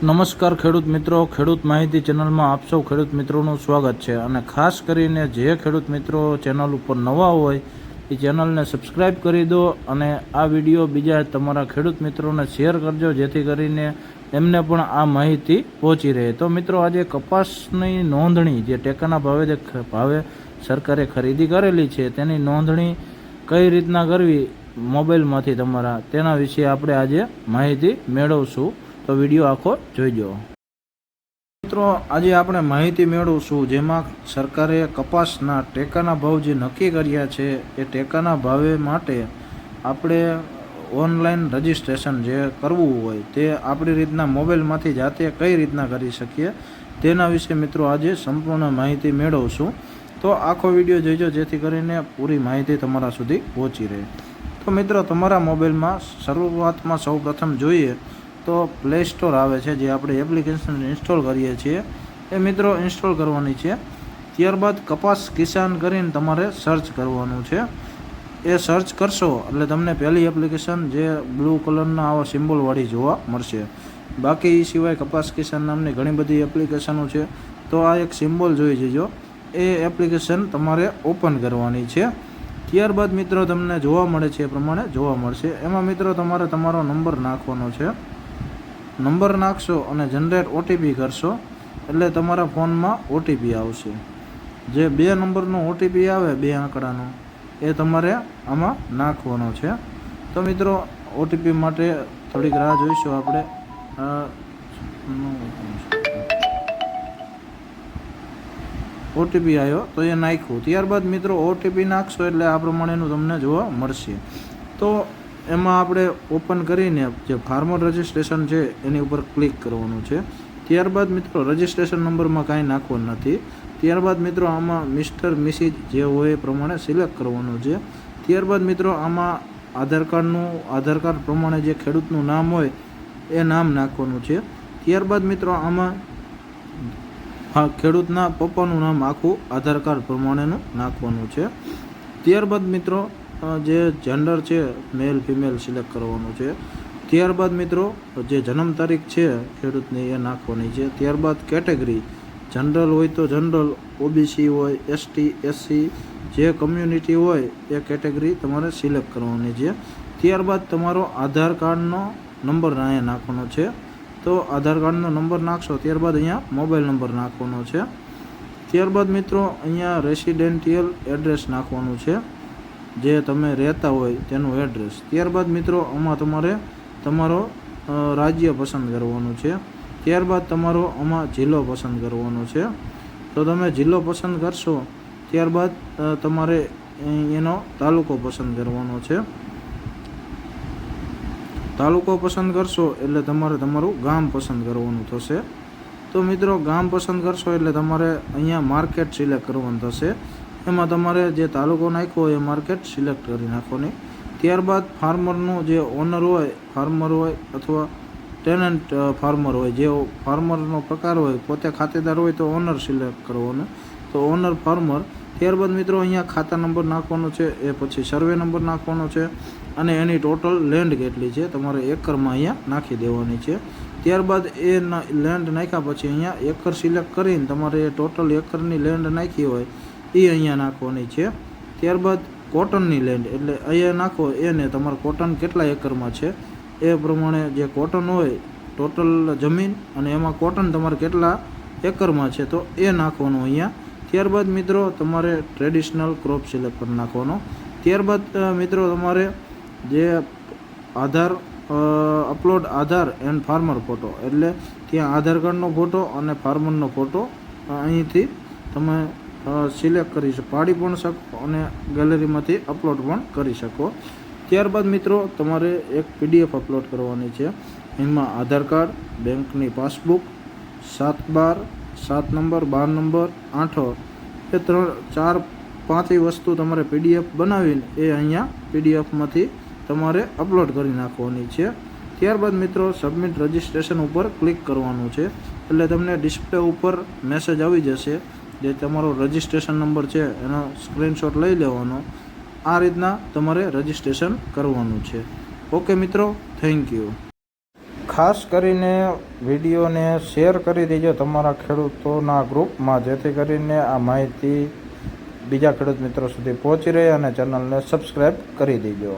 નમસ્કાર ખેડૂત મિત્રો, ખેડૂત માહિતી ચેનલમાં આપ સૌ ખેડૂત મિત્રોનું સ્વાગત છે. અને ખાસ કરીને જે ખેડૂત મિત્રો ચેનલ ઉપર નવા હોય એ ચેનલને સબસ્ક્રાઈબ કરી દો અને આ વિડીયો બીજા તમારા ખેડૂત મિત્રોને શેર કરજો, જેથી કરીને એમને પણ આ માહિતી પહોંચી રહે. તો મિત્રો, આજે કપાસની નોંધણી જે ટેકાના ભાવે સરકારે ખરીદી કરેલી છે તેની નોંધણી કઈ રીતના કરવી મોબાઈલમાંથી તમારા, તેના વિશે આપણે આજે માહિતી મેળવશું. તો વિડીયો આખો જોઈજો. મિત્રો, આજે આપણે માહિતી મેળવશું જેમાં સરકારે કપાસના ટેકાના ભાવ જે નક્કી કર્યા છે એ ટેકાના ભાવે માટે આપણે ઓનલાઈન રજિસ્ટ્રેશન જે કરવું હોય તે આપણી રીતના મોબાઈલમાંથી જાતે કઈ રીતના કરી શકીએ તેના વિશે મિત્રો આજે સંપૂર્ણ માહિતી મેળવશું. તો આખો વિડીયો જોઈજો, જેથી કરીને પૂરી માહિતી તમારા સુધી પહોંચી રહે. તો મિત્રો, તમારા મોબાઈલમાં શરૂઆતમાં સૌપ્રથમ જોઈએ તો પ્લે સ્ટોર આવે છે, જે આપણે એપ્લિકેશન ઇન્સ્ટોલ કરીએ છીએ એ મિત્રો ઇન્સ્ટોલ કરવાની છે. ત્યારબાદ કપાસ કિસાન કરીને તમારે સર્ચ કરવાનું છે. એ સર્ચ કરશો એટલે તમને પહેલી એપ્લિકેશન જે બ્લુ કલરના આવા સિમ્બોલવાળી જોવા મળશે. બાકી એ સિવાય કપાસ કિસાન નામની ઘણી બધી એપ્લિકેશનો છે. તો આ એક સિમ્બોલ જોઈ જજો, એ એપ્લિકેશન તમારે ઓપન કરવાની છે. ત્યારબાદ મિત્રો તમને જોવા મળે છે એ પ્રમાણે જોવા મળશે. એમાં મિત્રો તમારે તમારો નંબર નાખવાનો છે. નંબર નાખશો અને જનરેટ ઓટીપી કરશો એટલે તમારા ફોનમાં ઓટીપી આવશે. જે 2 નંબરનો ઓટીપી આવે, 2 આંકડાનો, એ તમારે આમાં નાખવાનો છે. તો મિત્રો, ઓટીપી માટે થોડીક રાહ જોઈશું આપણે. ઓટીપી આવ્યો તો એ નાખ્યું. ત્યારબાદ મિત્રો ઓટીપી નાખશો એટલે આ પ્રમાણેનું તમને જોવા મળશે. તો એમાં આપણે ઓપન કરીને જે ફાર્મર રજિસ્ટ્રેશન છે એની ઉપર ક્લિક કરવાનું છે. ત્યારબાદ મિત્રો રજિસ્ટ્રેશન નંબરમાં કાંઈ નાખવાનું નથી. ત્યારબાદ મિત્રો આમાં મિસ્ટર મિસિસ જે હોય એ પ્રમાણે સિલેક્ટ કરવાનું છે. ત્યારબાદ મિત્રો આમાં આધાર કાર્ડ પ્રમાણે જે ખેડૂતનું નામ હોય એ નામ નાખવાનું છે. ત્યારબાદ મિત્રો આમાં ખેડૂતના પપ્પાનું નામ આખું આધાર કાર્ડ પ્રમાણેનું નાખવાનું છે. ત્યારબાદ મિત્રો જે જેન્ડર છે મેલ ફિમેલ સિલેક્ટ કરવાનું છે. ત્યારબાદ મિત્રો જે જન્મ તારીખ છે ખેડૂતની એ નાખવાની છે. ત્યારબાદ કેટેગરી જનરલ હોય તો જનરલ, ઓબીસી હોય, એસટી, એસસી જે કમ્યુનિટી હોય એ કેટેગરી તમારે સિલેક્ટ કરવાની છે. ત્યારબાદ તમારો આધાર કાર્ડનો નંબર અહીંયા નાખવાનો છે. તો આધાર કાર્ડનો નંબર નાખશો ત્યારબાદ અહીંયા મોબાઈલ નંબર નાખવાનો છે. ત્યારબાદ મિત્રો અહીંયા રેસિડેન્ટિયલ એડ્રેસ નાખવાનું છે, જે તમે રહેતા હોય તેનું એડ્રેસ. ત્યારબાદ મિત્રો આમાં તમારે તમારો રાજ્ય પસંદ કરવાનું છે. ત્યારબાદ તમારો આમાં જિલ્લો પસંદ કરવાનો છે. તો તમે જિલ્લો પસંદ કરશો ત્યારબાદ તમારે એનો તાલુકો પસંદ કરવાનો છે. તાલુકો પસંદ કરશો એટલે તમારે તમારું ગામ પસંદ કરવાનું થશે. તો મિત્રો ગામ પસંદ કરશો એટલે તમારે અહીંયા માર્કેટ સિલેક્ટ કરવાનું થશે. એમાં તમારે જે તાલુકો નાખ્યો હોય એ માર્કેટ સિલેક્ટ કરી નાખવાની. ત્યારબાદ ફાર્મરનું જે ઓનર હોય, ફાર્મર હોય અથવા ટેનન્ટ ફાર્મર હોય, જે ફાર્મરનો પ્રકાર હોય, પોતે ખાતેદાર હોય તો ઓનર સિલેક્ટ કરવાનું, તો ઓનર ફાર્મર. ત્યારબાદ મિત્રો અહીંયા ખાતા નંબર નાખવાનો છે, એ પછી સર્વે નંબર નાખવાનો છે અને એની ટોટલ લેન્ડ કેટલી છે તમારે એકરમાં અહીંયા નાખી દેવાની છે. ત્યારબાદ એ લેન્ડ નાખ્યા પછી અહીંયા એકર સિલેક્ટ કરીને તમારે એ ટોટલ એકરની લેન્ડ નાખી હોય એ અહીંયા નાખવાની છે. ત્યારબાદ કોટનની લેન્ડ એટલે અહીંયા નાખો એને તમારે કોટન કેટલા એકરમાં છે એ પ્રમાણે જે કોટન હોય ટોટલ જમીન અને એમાં કોટન તમારે કેટલા એકરમાં છે તો એ નાખવાનું અહીંયા. ત્યારબાદ મિત્રો તમારે ટ્રેડિશનલ ક્રોપ સિલેક્ટ કરી નાખવાનો. ત્યારબાદ મિત્રો તમારે જે upload Aadhaar and farmer photo, એટલે ત્યાં આધાર કાર્ડનો ફોટો અને ફાર્મરનો ફોટો અહીંથી તમે સિલેક્ટ કરી પાડી પણ શકો અને ગેલેરીમાંથી અપલોડ પણ કરી શકો. ત્યારબાદ મિત્રો તમારે એક પીડીએફ અપલોડ કરવાની છે. એમાં આધાર કાર્ડ, બેંકની પાસબુક, 7/12, 7 નંબર, 12 નંબર, 8 એ 4-5 વસ્તુ તમારે પીડીએફ બનાવીને એ અહીંયા પીડીએફમાંથી તમારે અપલોડ કરી નાખવાની છે. ત્યારબાદ મિત્રો સબમિટ રજિસ્ટ્રેશન ઉપર ક્લિક કરવાનું છે એટલે તમને ડિસ્પ્લે ઉપર મેસેજ આવી જશે. જે તમારો રજિસ્ટ્રેશન નંબર છે એનો સ્ક્રીનશોટ લઈ લેવાનો. આ રીતના તમારે રજિસ્ટ્રેશન કરવાનું છે. ઓકે મિત્રો, થેન્ક યુ. ખાસ કરીને વિડીયોને શેર કરી દેજો તમારા ખેડૂતોના ગ્રુપમાં, જેથી કરીને આ માહિતી બીજા ખેડૂત મિત્રો સુધી પહોંચી રહે, અને ચેનલને સબસ્ક્રાઈબ કરી દેજો.